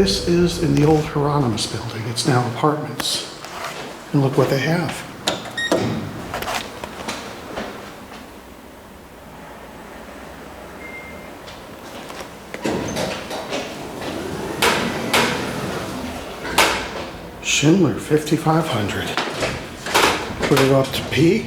This is in the old Heironimus building. It's now apartments. And look what they have. Schindler 5500. Put it up to P.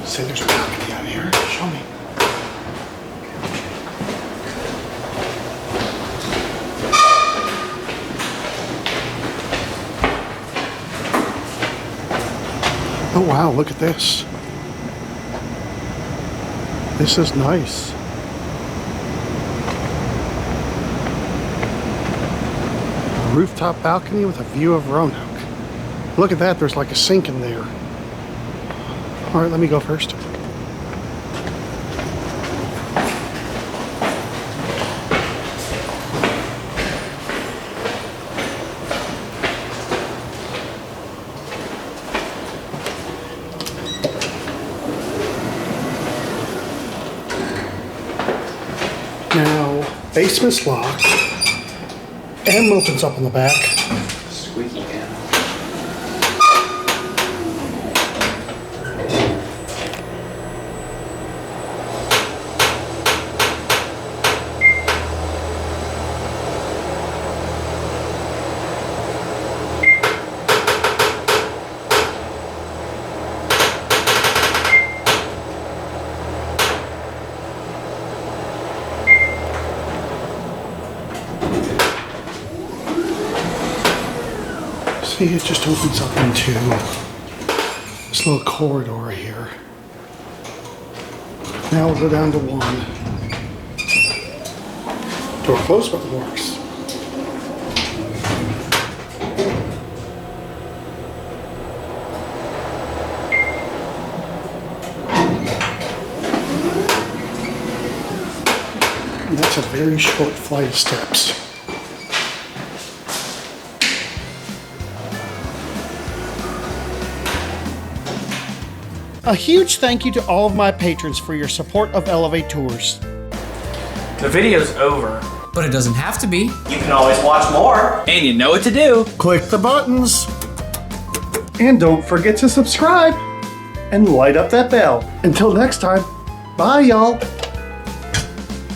Say there's a balcony out here. Show me. Oh wow, look at this. This is nice. A rooftop balcony with a view of Roanoke. Look at that, there's like a sink in there. All right, let me go first. Now, basement's locked. M opens up on the back. Squeaky can. See, it just opens up into this little corridor here. Now we'll go down to 1. Door closed button works. And that's a very short flight of steps. A huge thank you to all of my patrons for your support of elevaTOURS. The video's over. But it doesn't have to be. You can always watch more. And you know what to do. Click the buttons. And don't forget to subscribe. And light up that bell. Until next time, bye y'all.